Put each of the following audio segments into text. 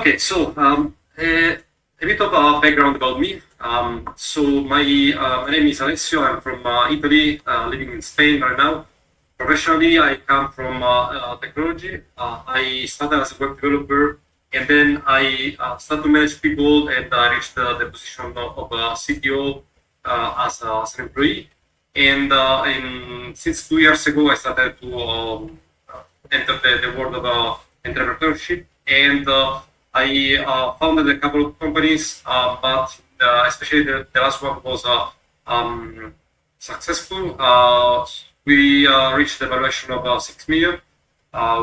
Okay, so a bit of a background about me. My name is Alessio. I'm from Italy, living in Spain right now. Professionally, I come from technology. I started as a web developer, and then I started to manage people, and I reached the position of CTO as an employee. And since 2 years ago, I started to enter the world of entrepreneurship, and I founded a couple of companies, but especially the last one was successful. We reached the valuation of 6 million.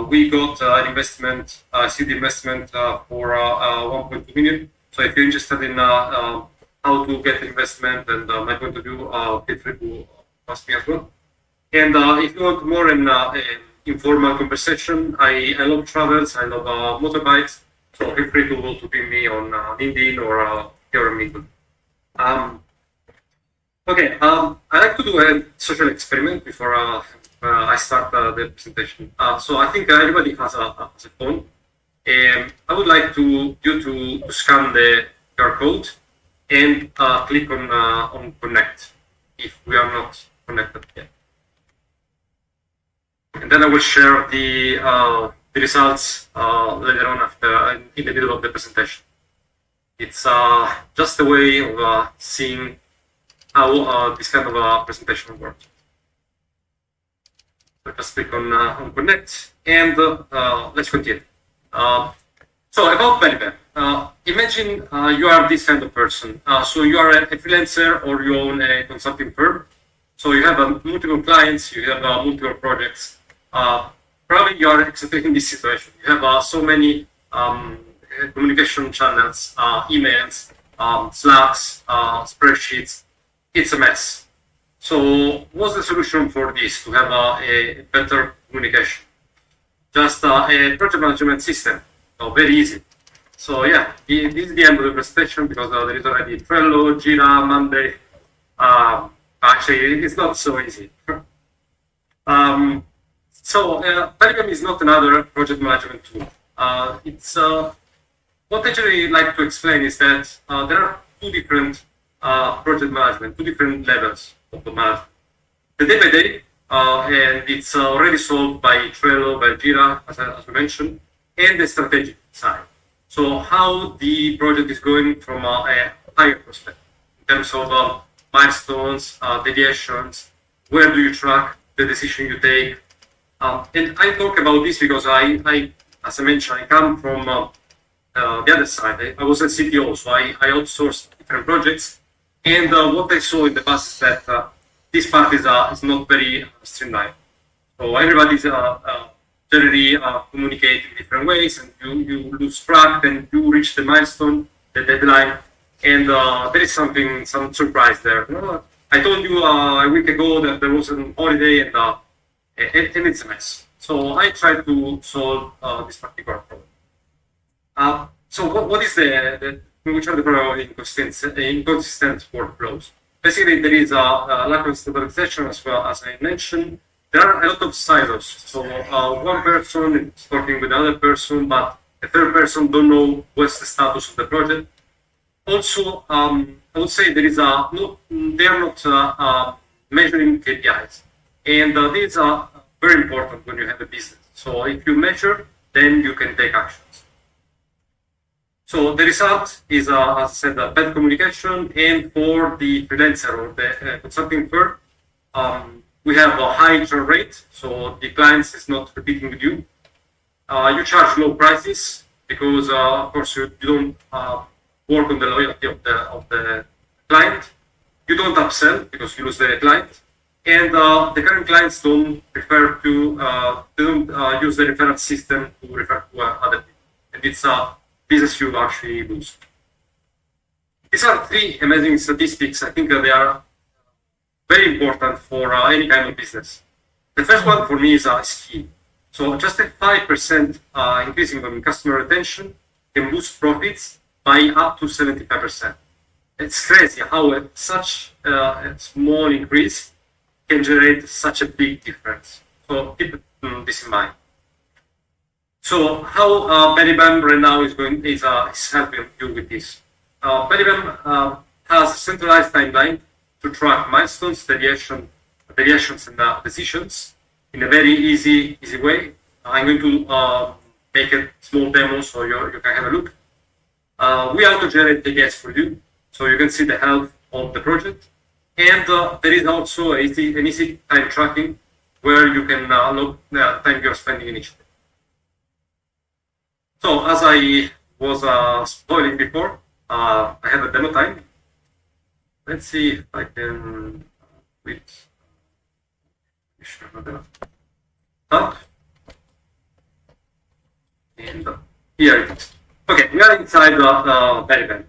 We got an investment, seed investment for 1.2 million. So if you're interested in how to get investment and my point of view, feel free to ask me as well. And if you want more in informal conversation, I love travels, I love motorbikes. So feel free to ping me on LinkedIn or your Meetup. Okay, I like to do a social experiment before I start the presentation. So I think everybody has a phone. And I would like you to scan the QR code and click on connect if we are not connected yet. And then I will share the results later on in the middle of the presentation. It's just a way of seeing how this kind of presentation works. So just click on connect and let's continue. So about BaliBam, imagine you are this kind of person. So you are a freelancer or you own a consulting firm. So you have multiple clients, you have multiple projects. Probably you are exactly in this situation. You have so many communication channels, emails, Slacks, spreadsheets. It's a mess. So what's the solution for this, to have a better communication? Just a project management system. So very easy. So yeah, this is the end of the presentation because there is already Trello, Jira, Monday. Actually, it's not so easy. BaliBam is not another project management tool. What I actually like to explain is that there are two different project management, two different levels of the management. The day by day, and it's already solved by Trello, by Jira, as we mentioned, and the strategic side. So how the project is going from a higher perspective in terms of milestones, deviations, where do you track the decision you take. And I talk about this because I as I mentioned, I come from the other side. I was a CTO, so I outsourced different projects. And what I saw in the past is that this part is not very streamlined. So everybody's generally communicate in different ways, and you lose track, then you reach the milestone, the deadline, and there is some surprise there. I told you a week ago that there was an holiday, and it's a mess. So I tried to solve this particular problem. So what is which are the problem of inconsistent workflows? Basically, there is a lack of stabilization, as well as I mentioned. There are a lot of silos. So one person is talking with another person, but the third person don't know what's the status of the project. Also, I would say they are not measuring KPIs, and these are very important when you have a business. So if you measure, then you can take actions. So the result is, as I said, bad communication, and for the freelancer or the consulting firm, we have a high churn rate, so the client is not repeating with you. You charge low prices because, of course, you don't work on the loyalty of the client. You don't upsell because you lose the client, and the current clients don't prefer to they don't use the referral system to refer to other people, and it's a business you actually lose. These are three amazing statistics. I think they are very important for any kind of business. The first one for me is key. So just a 5% increase in customer retention can boost profits by up to 75%. It's crazy how such a small increase can generate such a big difference. So keep this in mind. So how BaliBam right now is helping you with this. BaliBam has a centralized timeline to track milestones, deviations, and decisions in a very easy way. I'm going to make a small demo so you can have a look. We auto-generate KPIs for you, so you can see the health of the project. And there is also an easy time tracking where you can log the time you're spending in each day. So as I was spoiling before, I have a demo time. Let's see if I can quit. Up. And here it is. Okay, we are inside BaliBam.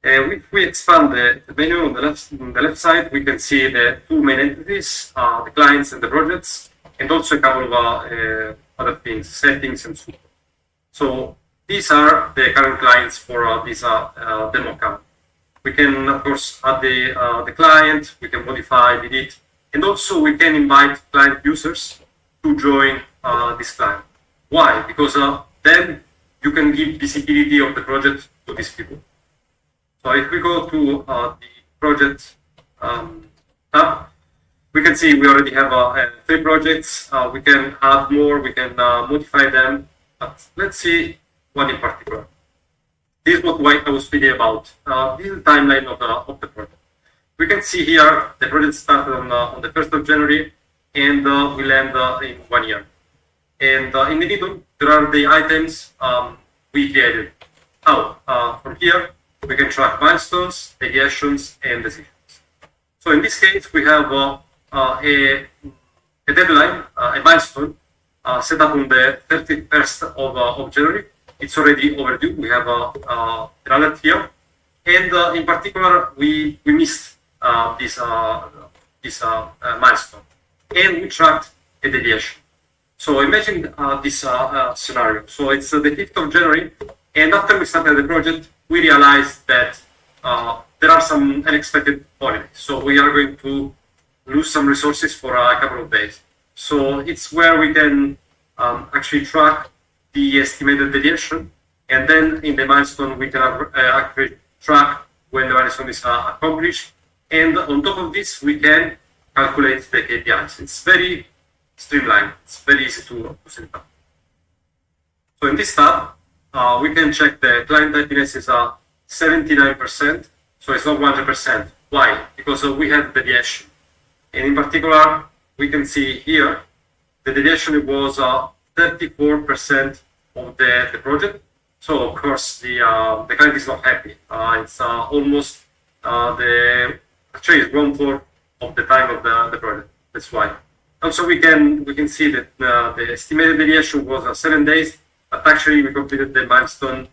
If we expand the menu on the left side, we can see the two main entities, the clients and the projects, and also a couple of other things, settings and support. So these are the current clients for this demo account. We can, of course, add the client, we can modify, delete, and also we can invite client users to join this client. Why? Because then you can give visibility of the project to these people. So if we go to the project tab, we can see we already have 3 projects. We can add more, we can modify them. But let's see one in particular. This is what I was speaking about. This is the timeline of the project. We can see here the project started on the 1st of January and will end in 1 year. And in the middle, there are the items we created. How? From here, we can track milestones, deviations, and decisions. So in this case, we have a deadline, a milestone set up on the 31st of January. It's already overdue. We have an alert here. And in particular, we missed this milestone. And we tracked a deviation. So imagine this scenario. So it's the 5th of January. And after we started the project, we realized that there are some unexpected holidays. So we are going to lose some resources for a couple of days. So it's where we can actually track the estimated deviation. And then in the milestone, we can actually track when the milestone is accomplished. And on top of this, we can calculate the KPIs. It's very streamlined. It's very easy to set up. So in this tab, we can check the client happiness is 79%, so it's not 100%. Why? Because we have deviation. And in particular, we can see here, the deviation was 34% of the project. So of course, the client is not happy. It's almost actually it's 1/4 of the time of the project. That's why. Also, we can see that the estimated deviation was 7 days, but actually we completed the milestone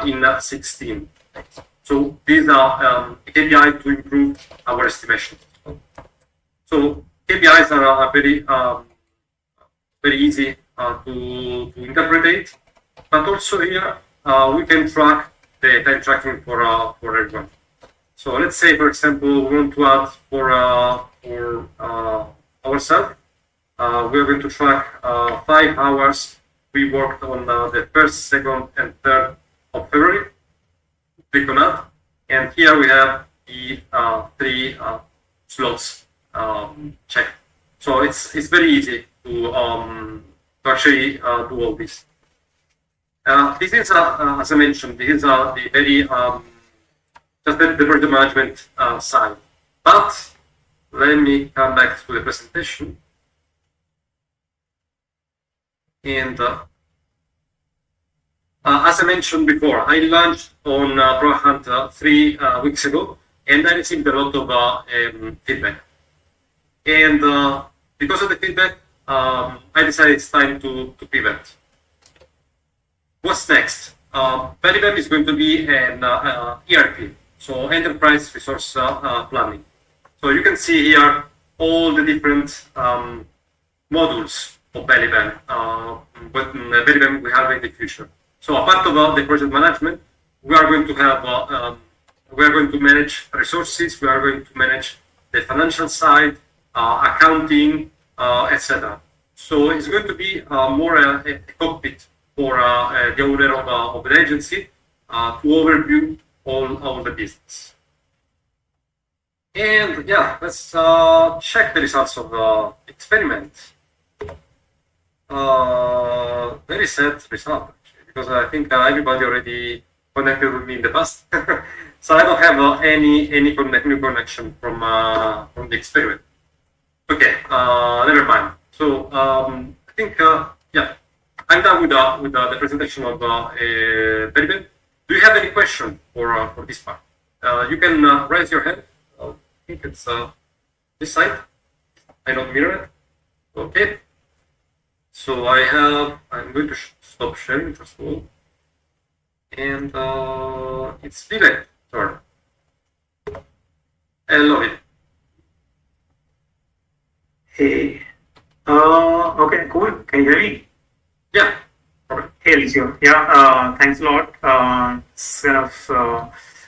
in 16 days. So these are a KPI to improve our estimation. So KPIs are very easy to interpret, but also here we can track the time tracking for everyone. So let's say, for example, we want to add for ourselves. We are going to track 5 hours we worked on the 1st, 2nd, and 3rd of February. Click on that, and here we have the 3 slots checked. So it's very easy to actually do all this. This is, as I mentioned, this is the very just the project management side. But let me come back to the presentation. And as I mentioned before, I launched on ProHunt 3 weeks ago, and I received a lot of feedback. And because of the feedback, I decided it's time to pivot. What's next? BaliBam is going to be an ERP, so Enterprise Resource Planning. So you can see here all the different modules of BaliBam, what BaliBam we have in the future. So apart of the project management, we are going to have we are going to manage resources, we are going to manage the financial side, accounting, etc. So it's going to be more a cockpit for the owner of an agency to overview all the business. And yeah, let's check the results of the experiment. Very sad result, actually, because I think everybody already connected with me in the past. So I don't have any new connection from the experiment. Okay, never mind. So I think yeah, I'm done with the presentation of BaliBam. Do you have any question for this part? You can raise your hand. I think it's this side. I don't mirror it. Okay. So I'm going to stop sharing first of all. And it's Vivek. Sorry. Hello. Hey. Okay, cool. Can you hear me? Yeah. Perfect. Hey, Alicia. Yeah, thanks a lot. It's kind of,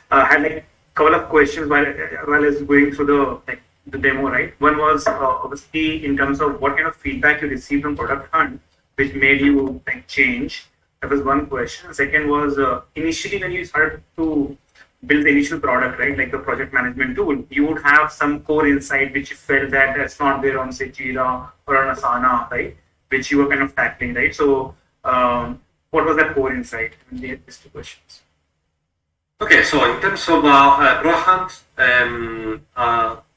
had like a couple of questions while I was going through the demo, right? One was obviously in terms of what kind of feedback you received from Product Hunt, which made you like change. That was one question. Second was initially when you started to build the initial product, right, like the project management tool, you would have some core insight which you felt that that's not there on say Jira or on Asana, right, which you were kind of tackling, right? So what was that core insight? These two questions. Okay, so in terms of Product Hunt,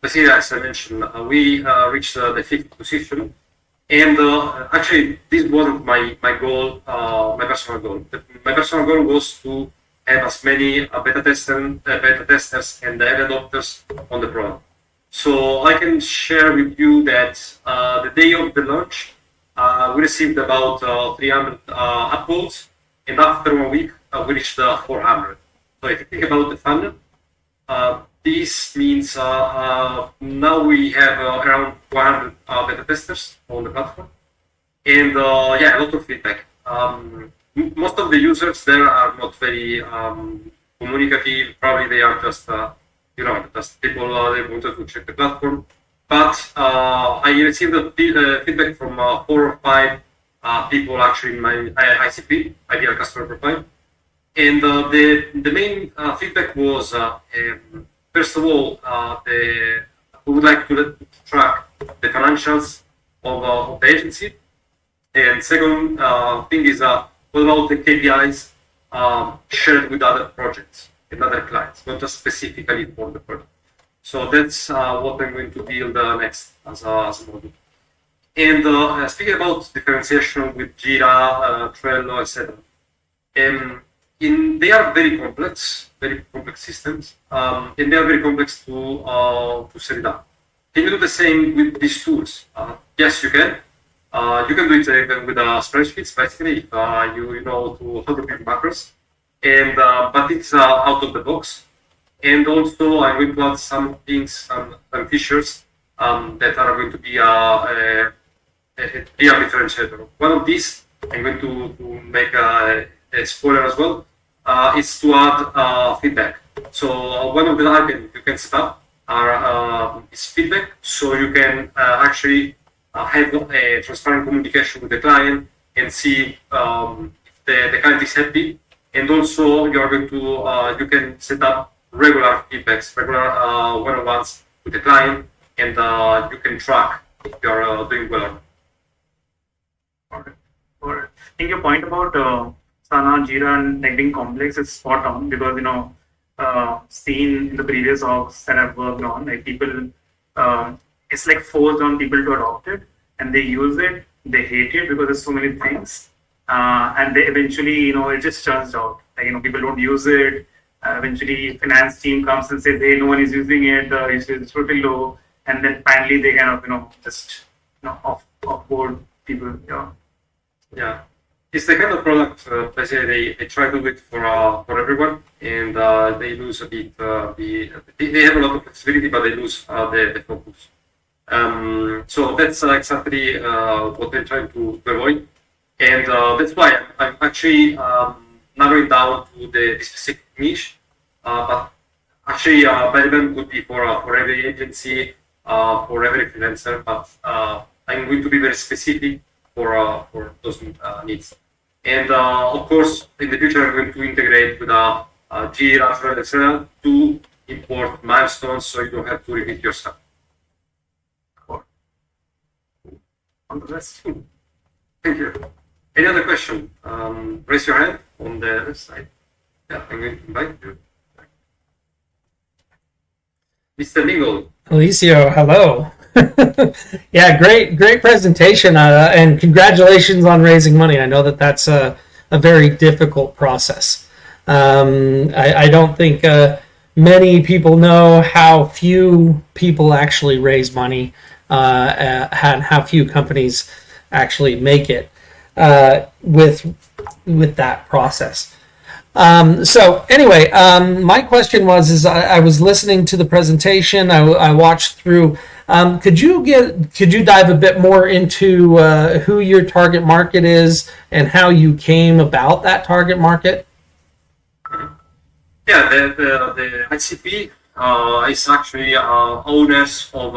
as I mentioned, we reached the fifth position. And actually, this wasn't my goal, my personal goal. My personal goal was to have as many beta testers and early adopters on the product. So I can share with you that the day of the launch, we received about 300 upvotes, and after 1 week, we reached 400. So if you think about the funnel, this means now we have around 100 beta testers on the platform, and yeah, a lot of feedback. Most of the users there are not very communicative. Probably they are just just people they wanted to check the platform. But I received feedback from 4 or 5 people actually in my ICP, ideal customer profile, and the main feedback was. First of all, we would like to track the financials of the agency. And second thing is, what about the KPIs shared with other projects and other clients, not just specifically for the project. So that's what I'm going to build next as a model. And speaking about differentiation with Jira, Trello, etc. They are very complex systems, and they are very complex to set it up. Can you do the same with these tools? Yes, you can. You can do it even with spreadsheets, basically, if you know how to build macros. And but it's out of the box. And also, I'm going to add some things, some features that are going to be a real differentiator. One of these, I'm going to make a spoiler as well. Is to add feedback. So one of the items you can set up is feedback, so you can actually have a transparent communication with the client and see if the client is happy. And also you are going to you can set up regular feedbacks, regular one-on-ones with the client, and you can track if you are doing well. All right. I think your point about Asana, Jira, and like being complex is spot on because seen in the previous orgs that I've worked on, like people, it's like forced on people to adopt it, and they use it, they hate it because there's so many things, and they eventually, it just turns out. Like people don't use it. Eventually, finance team comes and says, "Hey, no one is using it. Usage is pretty low," and then finally they kind of just offboard people. Yeah. It's the kind of product basically they try to do it for everyone, and they lose a bit. They have a lot of flexibility, but they lose the focus. So that's exactly what they're trying to avoid, and that's why I'm actually narrowing down to the specific niche. But actually, BaliBam could be for every agency, for every freelancer. But I'm going to be very specific for those needs. And of course, in the future, we're going to integrate with Jira, Trello, etc. to import milestones so you don't have to repeat yourself. On the rest. Thank you. Any other question? Raise your hand on the left side. Yeah, I'm going to invite you. Mr. Mingle. Alicio, hello. Yeah, great presentation, and congratulations on raising money. I know that that's a very difficult process. I don't think many people know how few people actually raise money, and how few companies actually make it with that process. So anyway, my question is I was listening to the presentation. I watched through. Could you dive a bit more into who your target market is and how you came about that target market? Yeah, the ICP is actually owners of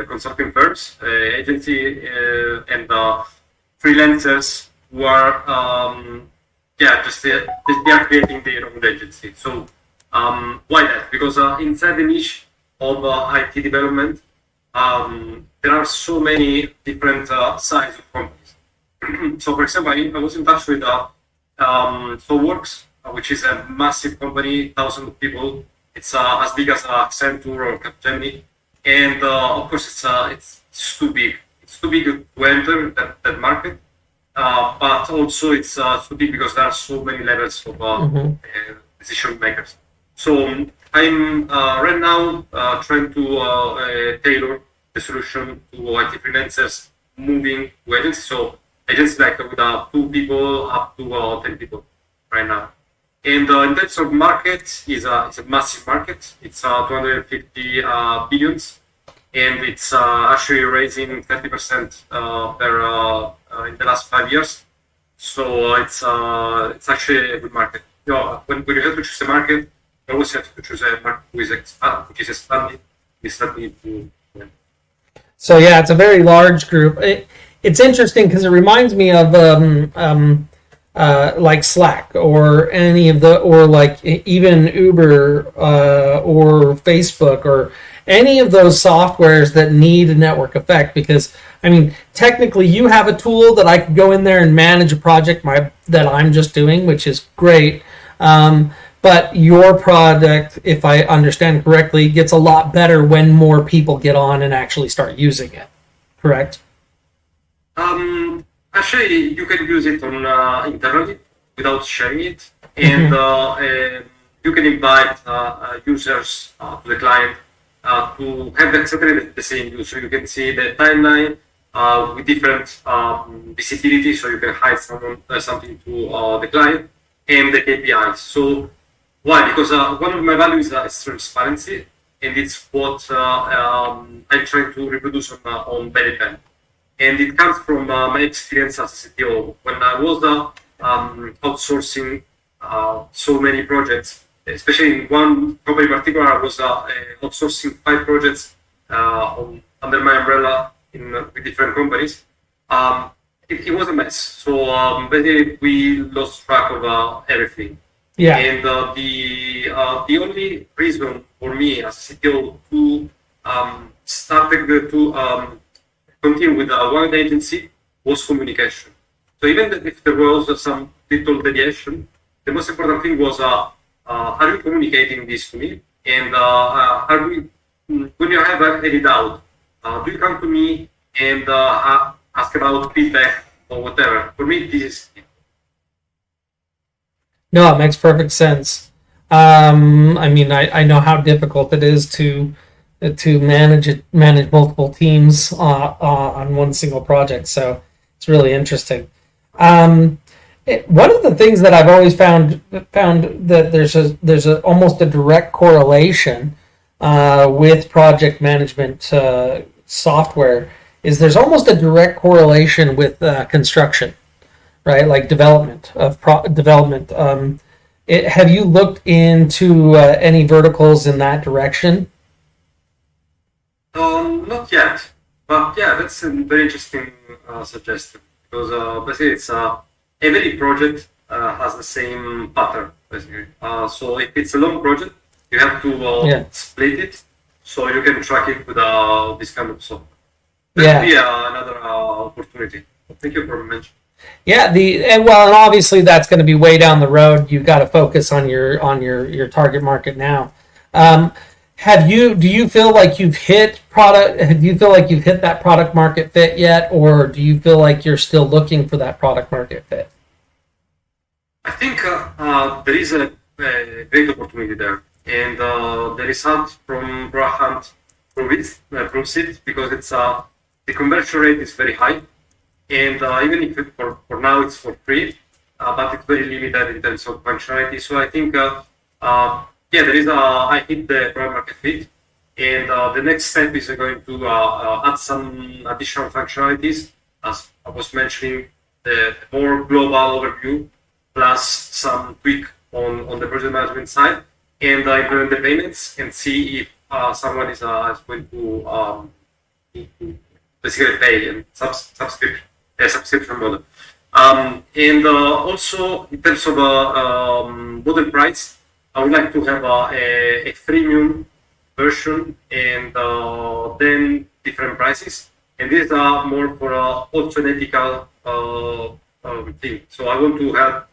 consulting firms, agency, and freelancers who are they are creating their own agency. So why that? Because inside the niche of IT development, there are so many different sizes of companies. So for example, I was in touch with SoftWorks, which is a massive company, thousands of people. It's as big as Accenture or Capgemini, and of course it's too big. It's too big to enter that market. But also it's too big because there are so many levels of decision makers. So I'm right now trying to tailor the solution to IT freelancers moving to agencies. So agencies like with 2 people up to 10 people right now. And in terms of market, it's a massive market. It's 250 billions, and it's actually raising 30% in the last 5 years. So it's actually a good market. You know, when you have to choose a market, you always have to choose a market which is expanding. So yeah, it's a very large group. It's interesting because it reminds me of like Slack or any of or like even Uber or Facebook or any of those softwares that need a network effect. Because I mean, technically, you have a tool that I could go in there and manage a project that I'm just doing, which is great. But your product, if I understand correctly, gets a lot better when more people get on and actually start using it. Correct? Actually, you can use it on internally without sharing it, and you can invite users to the client to have exactly the same view. So you can see the timeline with different visibility, so you can hide something to the client, and the KPIs. So why? Because one of my values is transparency, and it's what I'm trying to reproduce on BaliBam. And it comes from my experience as a CTO. When I was outsourcing so many projects, especially in one company in particular, I was outsourcing 5 projects under my umbrella with different companies. It was a mess. So basically, we lost track of everything. Yeah. And the only reason for me as a CTO to started to continue with one agency was communication. So even if there was some little deviation, the most important thing was are you communicating this to me? And are we, when you have any doubt, do you come to me and ask about feedback or whatever? For me, this is it. No, it makes perfect sense. I mean, I know how difficult it is to manage multiple teams on one single project. So it's really interesting. One of the things that I've always found that there's almost a direct correlation with project management software is there's almost a direct correlation with construction, right? Like development. Have you looked into any verticals in that direction? Not yet, but yeah, that's a very interesting suggestion because basically every project has the same pattern, basically. So if it's a long project, you have to split it so you can track it with this kind of software. That would be another opportunity. Thank you for mentioning. Yeah, and obviously that's going to be way down the road. You've got to focus on your target market now. Do you feel like you've hit that product market fit yet, or do you feel like you're still looking for that product market fit? I think there is a great opportunity there, and the result from Brahunt proves it, because it's the conversion rate is very high, and even if for now it's for free, but it's very limited in terms of functionality. So I think there is I hit the product market fit, and the next step is going to add some additional functionalities, as I was mentioning, the more global overview plus some tweak on the project management side, and implement the payments and see if someone is going to basically pay and subscription model. And also in terms of model price, I would like to have a freemium version and then different prices. And these are more for also an ethical thing. So I want to have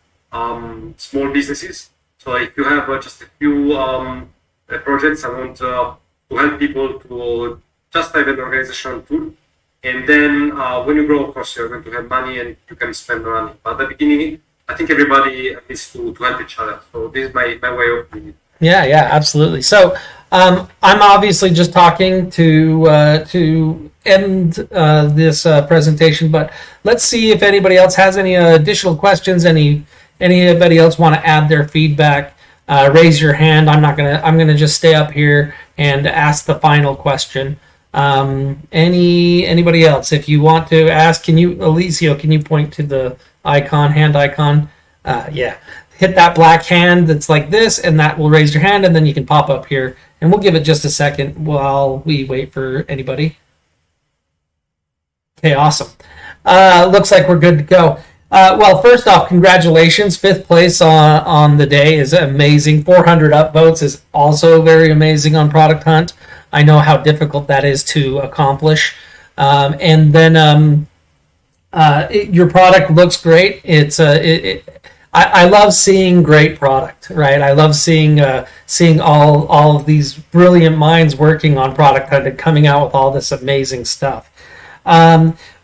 small businesses. So if you have just a few projects, I want to help people to just have an organizational tool. And then when you grow, of course, you're going to have money and you can spend money. But at the beginning, I think everybody needs to help each other. So this is my way of doing it. Yeah, absolutely. So I'm obviously just talking to end this presentation, but let's see if anybody else has any additional questions. Anybody else want to add their feedback? Raise your hand. I'm gonna just stay up here and ask the final question. Anybody else? If you want to ask, Alicio, can you point to the hand icon? Hit that black hand that's like this, and that will raise your hand, and then you can pop up here. And we'll give it just a second while we wait for anybody. Okay, awesome. Looks like we're good to go. Well, first off, congratulations. 5th place on the day is amazing. 400 upvotes is also very amazing on Product Hunt. I know how difficult that is to accomplish. And then your product looks great. I love seeing great product, right? I love seeing all of these brilliant minds working on Product Hunt and coming out with all this amazing stuff.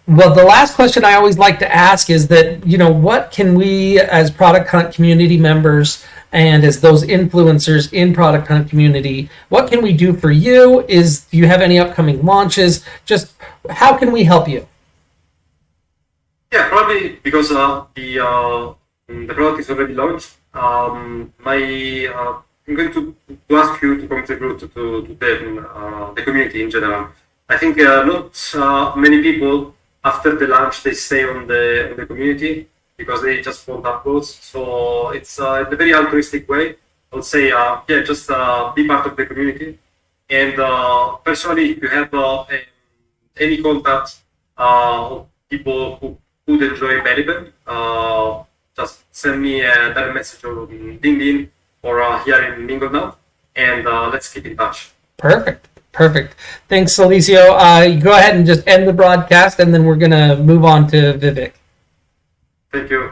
Well, the last question I always like to ask is that, what can we as Product Hunt community members and as those influencers in Product Hunt community, what can we do for you? Do you have any upcoming launches? Just how can we help you? Yeah, probably because the product is already launched. I'm going to ask you to contribute to the community in general. I think not many people after the launch they stay on the community because they just want uploads. So it's in a very altruistic way. I would say just be part of the community. And personally, if you have any contact of people who would enjoy BaliBam, just send me a direct message on LinkedIn or here in Mingle now, and let's keep in touch. Perfect. Thanks, Alicio. Go ahead and just end the broadcast, and then we're going to move on to Vivek. Thank you.